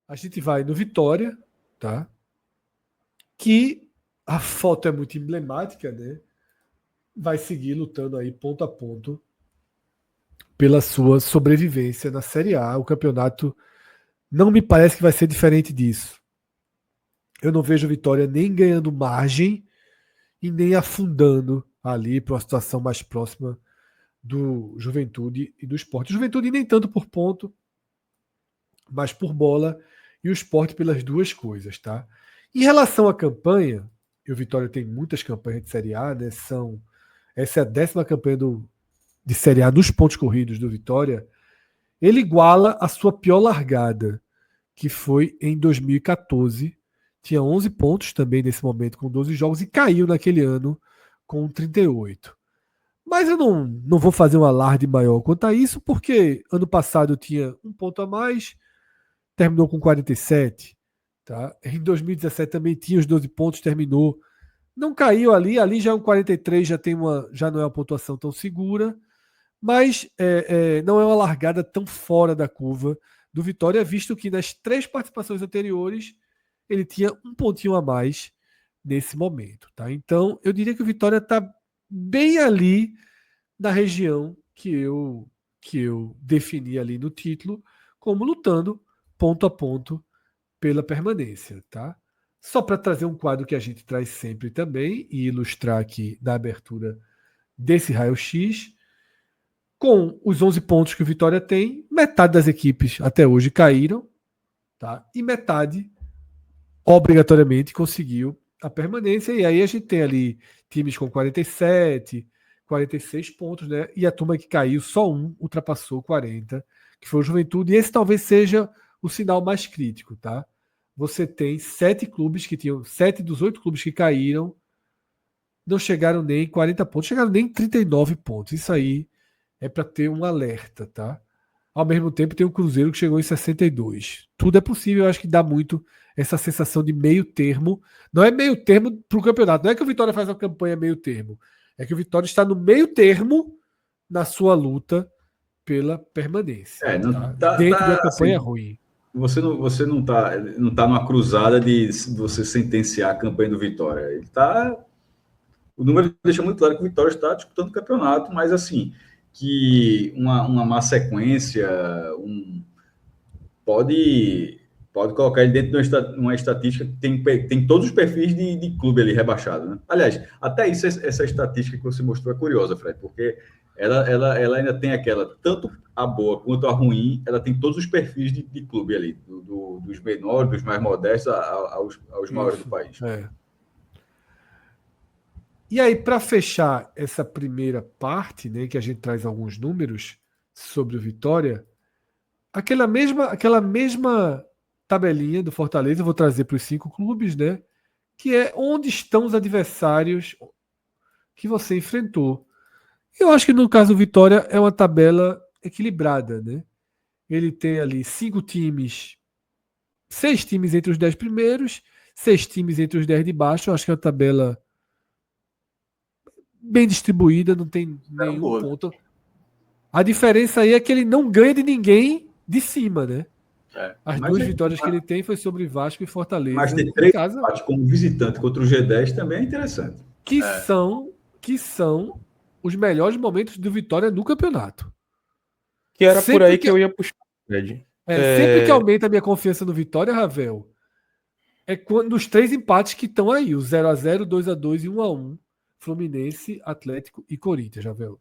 A gente vai no Vitória, tá? Que a foto é muito emblemática, né? Vai seguir lutando aí ponto a ponto pela sua sobrevivência na Série A. O campeonato não me parece que vai ser diferente disso. Eu não vejo o Vitória nem ganhando margem e nem afundando ali para uma situação mais próxima do Juventude e do Sport. O Juventude nem tanto por ponto, mas por bola, e o Sport pelas duas coisas, tá? Em relação à campanha, e o Vitória tem muitas campanhas de Série A, né? Essa é a 10ª campanha de Série A nos pontos corridos do Vitória. Ele iguala a sua pior largada, que foi em 2014. Tinha 11 pontos também nesse momento, com 12 jogos, e caiu naquele ano com 38. Mas eu não vou fazer um alarde maior quanto a isso, porque ano passado eu tinha um ponto a mais, terminou com 47. Tá? Em 2017 também tinha os 12 pontos, terminou. Não caiu ali já é um 43, já não é uma pontuação tão segura, mas não é uma largada tão fora da curva do Vitória, visto que nas 3 participações anteriores ele tinha um pontinho a mais nesse momento. Tá? Então, eu diria que o Vitória está bem ali na região que eu defini ali no título, como lutando ponto a ponto pela permanência. Tá? Só para trazer um quadro que a gente traz sempre também e ilustrar aqui na abertura desse raio-x, com os 11 pontos que o Vitória tem, metade das equipes até hoje caíram, tá? E metade obrigatoriamente conseguiu a permanência. E aí a gente tem ali times com 47, 46 pontos, né? E a turma que caiu, só um ultrapassou 40, que foi o Juventude. E esse talvez seja o sinal mais crítico, tá? Você tem 7 clubes que tinham, 7 dos 8 clubes que caíram, não chegaram nem em 40 pontos, chegaram nem em 39 pontos. Isso aí é para ter um alerta, tá? Ao mesmo tempo tem o Cruzeiro que chegou em 62. Tudo é possível, eu acho que dá muito essa sensação de meio termo. Não é meio termo para o campeonato, não é que o Vitória faz uma campanha meio termo, é que o Vitória está no meio termo na sua luta pela permanência. Não, Tá? Dentro de uma campanha assim, ruim. Você não tá numa cruzada de você sentenciar a campanha do Vitória. O número deixa muito claro que o Vitória está disputando o campeonato, mas assim, que uma má sequência pode colocar ele dentro de uma estatística que tem todos os perfis de clube ali rebaixado, né? Aliás, até isso, essa estatística que você mostrou é curiosa, Fred, porque ela ainda tem tanto a boa quanto a ruim, ela tem todos os perfis de clube ali, dos menores, dos mais modestos aos maiores do país. E aí, para fechar essa primeira parte, né, que a gente traz alguns números sobre o Vitória, aquela mesma tabelinha do Fortaleza, eu vou trazer para os 5 clubes, né? Que é onde estão os adversários que você enfrentou. Eu acho que no caso do Vitória é uma tabela equilibrada, né? Ele tem ali 5 times, 6 times entre os 10 primeiros, 6 times entre os 10 de baixo. Eu acho que é uma tabela bem distribuída, não tem nenhum ponto. A diferença aí é que ele não ganha de ninguém de cima, né? As 2 vitórias que ele tem foi sobre Vasco e Fortaleza. Mas ter 3 empates como visitante contra o G10 também é interessante. Que são os melhores momentos do Vitória no campeonato. Que era sempre por aí que eu ia puxar, Fred. Sempre que aumenta a minha confiança no Vitória, Ravel, é quando os 3 empates que estão aí, o 0-0, 2-2 e 1-1, Fluminense, Atlético e Corinthians, Ravel.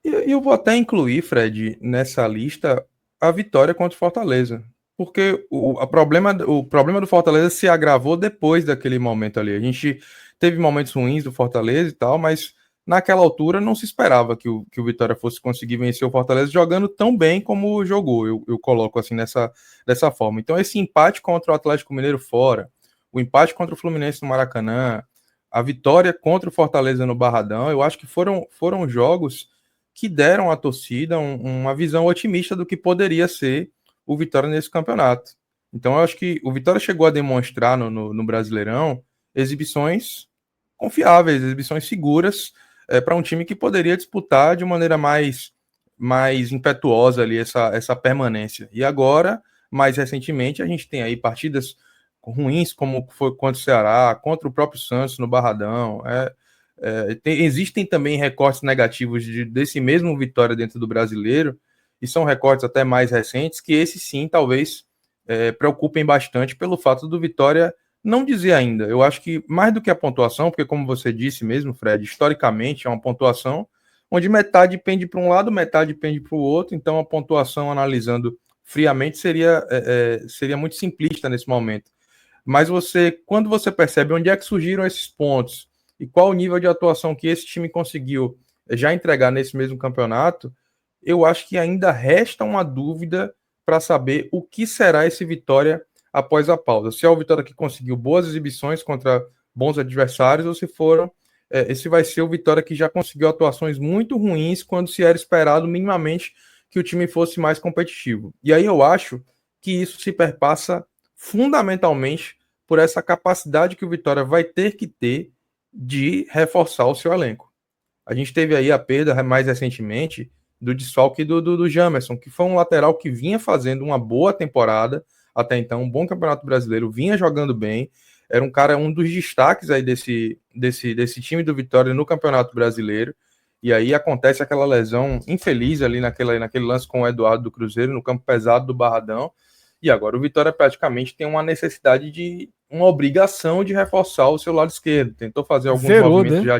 E eu vou até incluir, Fred, nessa lista a vitória contra o Fortaleza. Porque o problema do Fortaleza se agravou depois daquele momento ali. A gente teve momentos ruins do Fortaleza e tal, mas naquela altura não se esperava que o Vitória fosse conseguir vencer o Fortaleza jogando tão bem como jogou. Eu coloco assim dessa forma. Então esse empate contra o Atlético Mineiro fora, o empate contra o Fluminense no Maracanã, a vitória contra o Fortaleza no Barradão, eu acho que foram jogos que deram à torcida uma visão otimista do que poderia ser o Vitória nesse campeonato. Então eu acho que o Vitória chegou a demonstrar no Brasileirão exibições confiáveis, exibições seguras para um time que poderia disputar de maneira mais impetuosa ali essa permanência. E agora, mais recentemente a gente tem aí partidas ruins, como foi contra o Ceará, contra o próprio Santos no Barradão. Existem também recortes negativos desse mesmo Vitória dentro do Brasileiro, e são recortes até mais recentes, que esses sim talvez preocupem bastante pelo fato do Vitória não dizer ainda. Eu acho que mais do que a pontuação, porque como você disse mesmo, Fred, historicamente é uma pontuação onde metade pende para um lado, metade pende para o outro, então a pontuação, analisando friamente, seria muito simplista nesse momento. Mas quando você percebe onde é que surgiram esses pontos e qual o nível de atuação que esse time conseguiu já entregar nesse mesmo campeonato, eu acho que ainda resta uma dúvida para saber o que será esse Vitória após a pausa. Se é o Vitória que conseguiu boas exibições contra bons adversários ou esse vai ser o Vitória que já conseguiu atuações muito ruins quando se era esperado minimamente que o time fosse mais competitivo. E aí eu acho que isso se perpassa fundamentalmente por essa capacidade que o Vitória vai ter que ter de reforçar o seu elenco. A gente teve aí a perda mais recentemente do desfalque do Jamerson, que foi um lateral que vinha fazendo uma boa temporada até então, um bom campeonato brasileiro, vinha jogando bem, era um dos destaques aí desse time do Vitória no Campeonato Brasileiro, e aí acontece aquela lesão infeliz ali naquele lance com o Eduardo do Cruzeiro, no campo pesado do Barradão, e agora o Vitória praticamente tem uma necessidade uma obrigação de reforçar o seu lado esquerdo, tentou fazer alguns movimentos, né? Já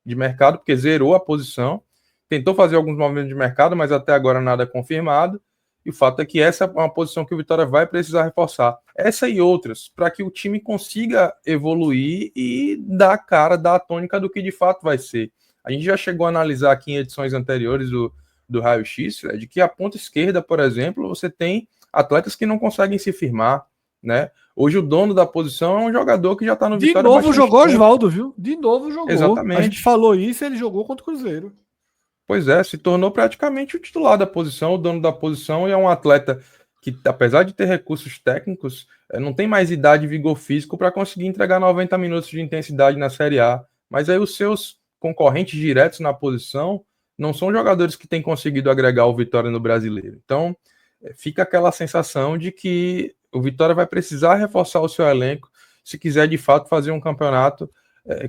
de mercado, porque zerou a posição, tentou fazer alguns movimentos de mercado, mas até agora nada confirmado. E o fato é que essa é uma posição que o Vitória vai precisar reforçar. Essa e outras, para que o time consiga evoluir e dar a cara, dar a tônica do que de fato vai ser. A gente já chegou a analisar aqui em edições anteriores do Raio X, de que a ponta esquerda, por exemplo, você tem atletas que não conseguem se firmar, né? Hoje o dono da posição é um jogador que já está no Vitória. De novo jogou Oswaldo, viu? De novo jogou. Exatamente. A gente falou isso e ele jogou contra o Cruzeiro. Pois é, se tornou praticamente o titular da posição, o dono da posição, e é um atleta que, apesar de ter recursos técnicos, não tem mais idade e vigor físico para conseguir entregar 90 minutos de intensidade na Série A. Mas aí os seus concorrentes diretos na posição não são jogadores que têm conseguido agregar o Vitória no Brasileiro. Então, fica aquela sensação de que o Vitória vai precisar reforçar o seu elenco se quiser, de fato, fazer um campeonato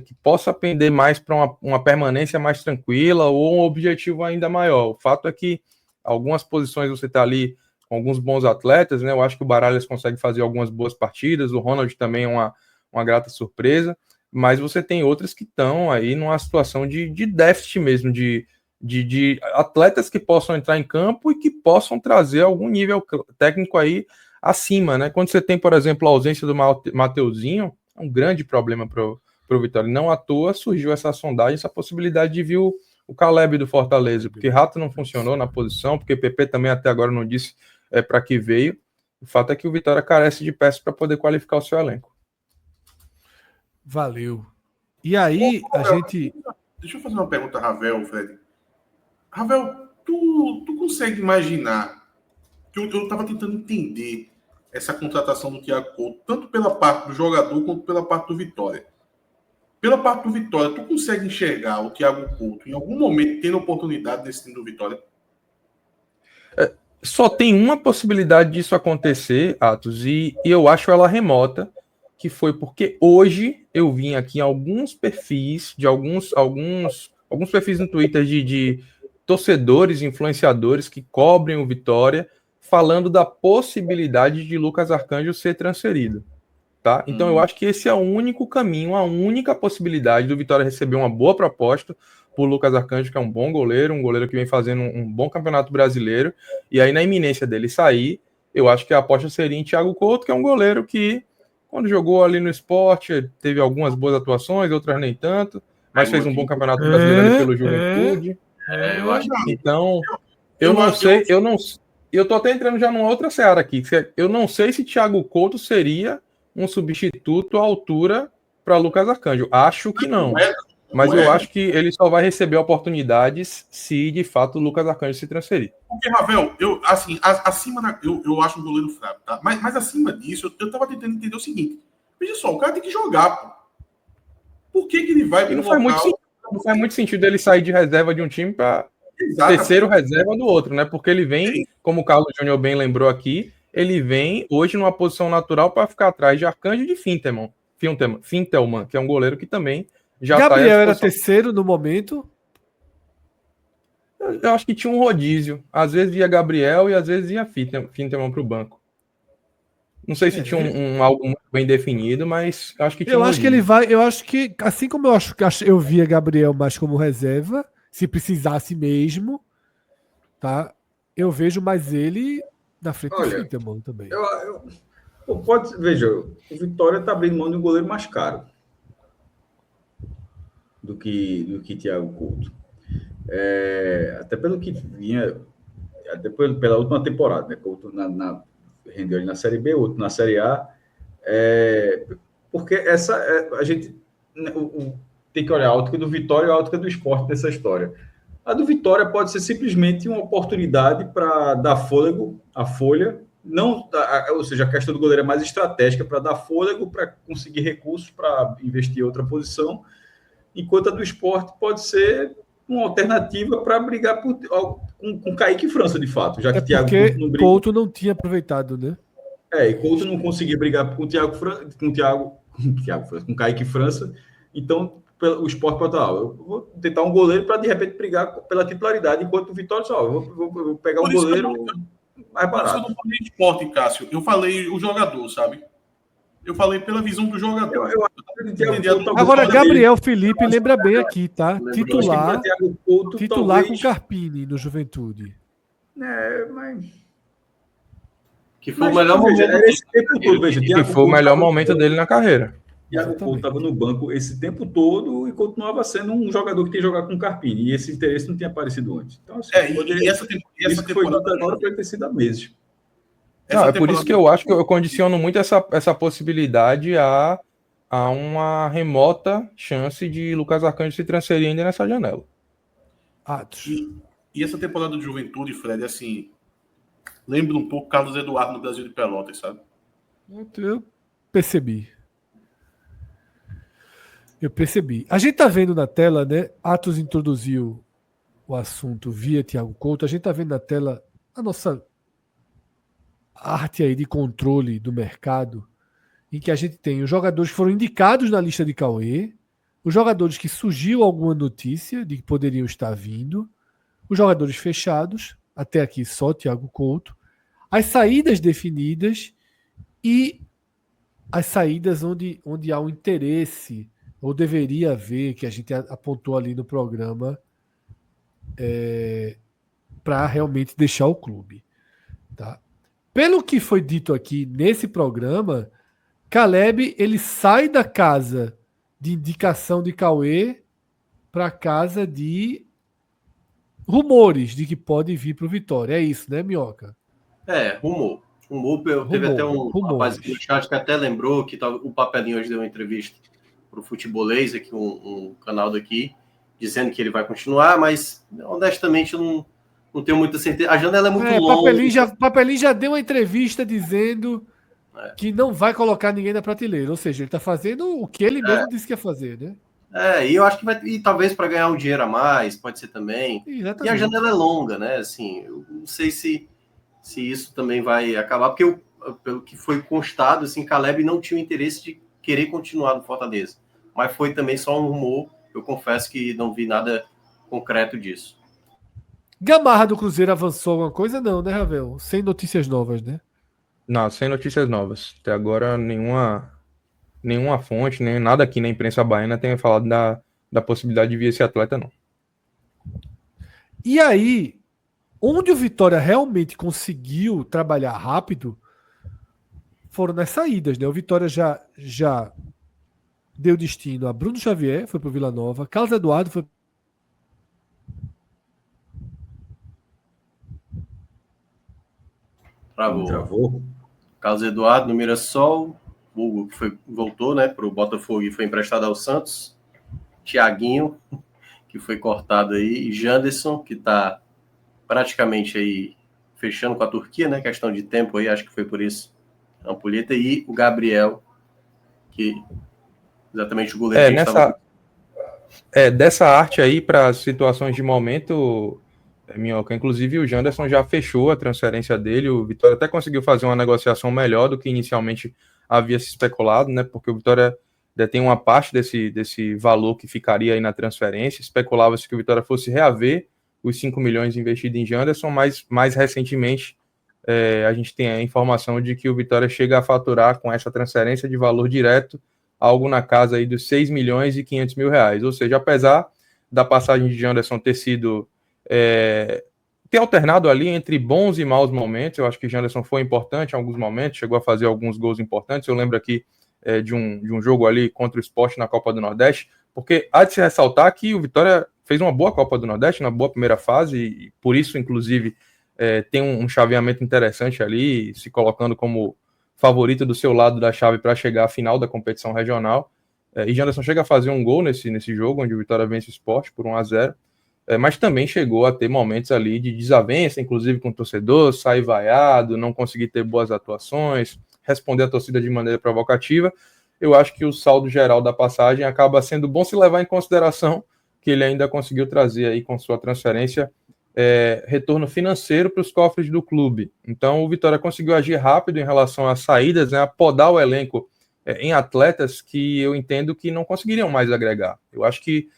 que possa pender mais para uma permanência mais tranquila ou um objetivo ainda maior. O fato é que algumas posições você está ali com alguns bons atletas, né? Eu acho que o Baralhas consegue fazer algumas boas partidas, o Ronald também é uma grata surpresa, mas você tem outras que estão aí numa situação de déficit mesmo, de atletas que possam entrar em campo e que possam trazer algum nível técnico aí acima, né? Quando você tem, por exemplo, a ausência do Mateuzinho, é um grande problema para o Vitória. Não à toa surgiu essa sondagem, essa possibilidade de vir o Caleb do Fortaleza, porque Rato não funcionou na posição, porque PP também até agora não disse para que veio. O fato é que o Vitória carece de peças para poder qualificar o seu elenco. Valeu. E aí, gente... Deixa eu fazer uma pergunta a Ravel, Fred. Ravel, tu consegue imaginar que eu estava tentando entender essa contratação do Thiago Couto, tanto pela parte do jogador quanto pela parte do Vitória. Pela parte do Vitória, tu consegue enxergar o Thiago Couto em algum momento tendo oportunidade nesse time do Vitória? Só tem uma possibilidade disso acontecer, Atos, e eu acho ela remota, que foi porque hoje eu vim aqui em alguns perfis, de alguns perfis no Twitter de torcedores, influenciadores que cobrem o Vitória, falando da possibilidade de Lucas Arcanjo ser transferido. Tá? Então eu acho que esse é o único caminho, a única possibilidade do Vitória receber uma boa proposta por Lucas Arcanjo, que é um bom goleiro, um goleiro que vem fazendo um bom campeonato brasileiro, e aí na iminência dele sair, eu acho que a aposta seria em Thiago Couto, que é um goleiro que, quando jogou ali no Sport, teve algumas boas atuações, outras nem tanto, mas fez um bom campeonato brasileiro ali pelo Juventude. Eu acho que... Então, eu tô até entrando já numa outra seara aqui, eu não sei se Thiago Couto seria um substituto à altura para Lucas Arcanjo. Acho que não. Mas eu acho que ele só vai receber oportunidades se, de fato, o Lucas Arcanjo se transferir. Porque, Ravel, eu acho um goleiro fraco, tá? Mas acima disso, eu tava tentando entender o seguinte. Veja só, o cara tem que jogar, pô. Por que ele vai... E não faz muito sentido ele sair de reserva de um time para terceiro reserva do outro, né? Porque ele vem, como o Carlos Júnior bem lembrou aqui, ele vem hoje numa posição natural para ficar atrás de Arcanjo e de Fintelman, que é um goleiro que também já está. Gabriel era terceiro no momento. Eu acho que tinha um rodízio. Às vezes ia Gabriel e às vezes ia Fintelman para o banco. Não sei se tinha algo muito bem definido, mas acho que tinha Eu acho que ele vai. Eu acho que, assim como eu acho que eu via Gabriel mais como reserva, se precisasse mesmo, tá? Eu vejo mais ele na frente do Fintelman também. Veja, o Vitória está abrindo mão de um goleiro mais caro do que Thiago Couto. Até pelo que vinha, até pela última temporada, né? Couto rendeu ele na Série B, outro na Série A. Porque a gente tem que olhar a ótica do Vitória e a ótica do Sport nessa história. A do Vitória pode ser simplesmente uma oportunidade para dar fôlego à folha, ou seja, a questão do goleiro é mais estratégica para dar fôlego, para conseguir recursos para investir em outra posição, enquanto a do Sport pode ser uma alternativa para brigar com Kaique e França, de fato, já que Thiago Couto não tinha aproveitado, né? E Couto não conseguia brigar com com Kaique e França, então o Sport pode falar, eu vou tentar um goleiro para de repente brigar pela titularidade, enquanto o Vitória só, eu vou pegar um goleiro mais barato. Eu não falei Sport, Cássio, eu falei o jogador, sabe? Eu falei pela visão do jogador. Agora, Gabriel Felipe lembra bem aqui, tá? Titular com Carpini no Juventude. Mas... Que foi o melhor momento dele na carreira. Thiago Couto estava no banco esse tempo todo e continuava sendo um jogador que tem que jogar com Carpini. E esse interesse não tinha aparecido antes. Então, assim, essa temporada agora pode ter sido há meses. Por isso que eu acho que eu condiciono muito essa possibilidade a uma remota chance de Lucas Arcanjo se transferir ainda nessa janela. E essa temporada de Juventude, Fred, assim, lembra um pouco Carlos Eduardo no Brasil de Pelotas, sabe? Eu percebi. A gente tá vendo na tela, né? Atos introduziu o assunto via Thiago Couto. A gente tá vendo na tela a nossa arte aí de controle do mercado, em que a gente tem os jogadores que foram indicados na lista de Cauê, os jogadores que surgiu alguma notícia de que poderiam estar vindo, os jogadores fechados, até aqui só Thiago Couto, as saídas definidas e as saídas onde há um interesse, ou deveria haver, que a gente apontou ali no programa, para realmente deixar o clube. Tá? Pelo que foi dito aqui nesse programa, Caleb ele sai da casa de indicação de Cauê para a casa de rumores de que pode vir para o Vitória. É isso, né, Minhoca? Rumor. Teve até um rapaz no chat que até lembrou que o Papelinho hoje deu uma entrevista para o Futebolês, aqui um canal daqui, dizendo que ele vai continuar, mas honestamente eu não tenho muita certeza. A janela é muito longa. Papelinho já deu uma entrevista dizendo que não vai colocar ninguém na prateleira. Ou seja, ele está fazendo o que ele mesmo disse que ia fazer, né? E eu acho que vai... E talvez para ganhar um dinheiro a mais, pode ser também. Exatamente. E a janela é longa, né? Assim, eu não sei se isso também vai acabar, porque pelo que foi constado, assim, Caleb não tinha o interesse de querer continuar no Fortaleza. Mas foi também só um rumor. Eu confesso que não vi nada concreto disso. Gamarra do Cruzeiro avançou alguma coisa? Não, né, Ravel? Sem notícias novas, né? Não, sem notícias novas. Até agora, nenhuma fonte, nem nada aqui na imprensa baiana tenha falado da possibilidade de vir esse atleta, não. E aí, onde o Vitória realmente conseguiu trabalhar rápido foram nas saídas, né? O Vitória já deu destino a Bruno Xavier, foi para o Vila Nova, Carlos Eduardo foi Travou. Carlos Eduardo no Mirassol, Hugo que voltou, né, para o Botafogo e foi emprestado ao Santos, Thiaguinho, que foi cortado aí, e Janderson, que está praticamente aí fechando com a Turquia, né, questão de tempo aí, acho que foi por isso, a ampulheta, e o Gabriel, que exatamente o goleiro dessa arte aí para situações de momento, Minhoca. Inclusive, o Janderson já fechou a transferência dele. O Vitória até conseguiu fazer uma negociação melhor do que inicialmente havia se especulado, né? Porque o Vitória detém uma parte desse valor que ficaria aí na transferência. Especulava-se que o Vitória fosse reaver os 5 milhões investidos em Janderson, mas mais recentemente a gente tem a informação de que o Vitória chega a faturar com essa transferência de valor direto algo na casa aí dos 6 milhões e 500 mil reais. Ou seja, apesar da passagem de Janderson ter sido ter alternado ali entre bons e maus momentos, eu acho que Janderson foi importante em alguns momentos, chegou a fazer alguns gols importantes. Eu lembro aqui de um jogo ali contra o Sport na Copa do Nordeste, porque há de se ressaltar que o Vitória fez uma boa Copa do Nordeste, na boa primeira fase, e por isso, inclusive, tem um chaveamento interessante ali, se colocando como favorito do seu lado da chave para chegar à final da competição regional. E Janderson chega a fazer um gol nesse jogo, onde o Vitória vence o Sport por 1-0, mas também chegou a ter momentos ali de desavença, inclusive com o torcedor, sair vaiado, não conseguir ter boas atuações, responder a torcida de maneira provocativa. Eu acho que o saldo geral da passagem acaba sendo bom se levar em consideração que ele ainda conseguiu trazer aí com sua transferência retorno financeiro para os cofres do clube. Então o Vitória conseguiu agir rápido em relação às saídas, né, a podar o elenco em atletas que eu entendo que não conseguiriam mais agregar. Eu acho que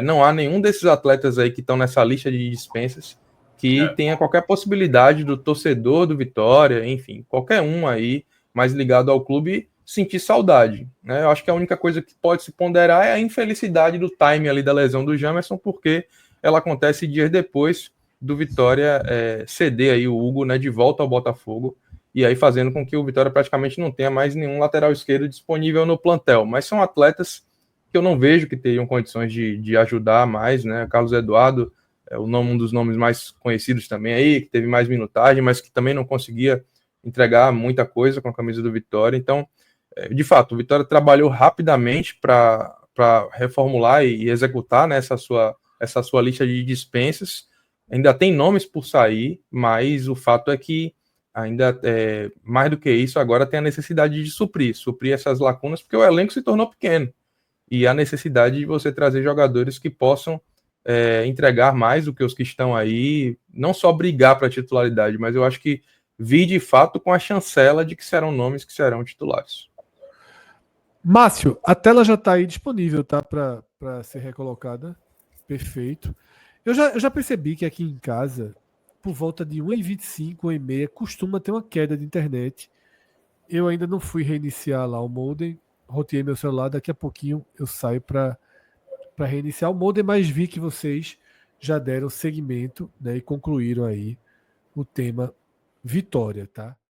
não há nenhum desses atletas aí que estão nessa lista de dispensas que tenha qualquer possibilidade do torcedor do Vitória, enfim, qualquer um aí mais ligado ao clube sentir saudade, né? Eu acho que a única coisa que pode se ponderar é a infelicidade do time ali da lesão do Jamerson, porque ela acontece dias depois do Vitória ceder aí o Hugo, né, de volta ao Botafogo, e aí fazendo com que o Vitória praticamente não tenha mais nenhum lateral esquerdo disponível no plantel. Mas são atletas que eu não vejo que teriam condições de ajudar mais, né? Carlos Eduardo um dos nomes mais conhecidos também aí, que teve mais minutagem, mas que também não conseguia entregar muita coisa com a camisa do Vitória. Então, de fato, o Vitória trabalhou rapidamente para reformular e executar, né, essa sua lista de dispensas. Ainda tem nomes por sair, mas o fato é que ainda mais do que isso, agora tem a necessidade de suprir essas lacunas, porque o elenco se tornou pequeno, e a necessidade de você trazer jogadores que possam entregar mais do que os que estão aí, não só brigar para a titularidade, mas eu acho que vir de fato com a chancela de que serão nomes que serão titulares. Márcio, a tela já está aí disponível, tá? Para ser recolocada. Perfeito. Eu já percebi que aqui em casa, por volta de 1h25, 1h30, costuma ter uma queda de internet. Eu ainda não fui reiniciar lá o modem, roteei meu celular, daqui a pouquinho eu saio para reiniciar o modem, mas vi que vocês já deram seguimento, né, e concluíram aí o tema Vitória, tá?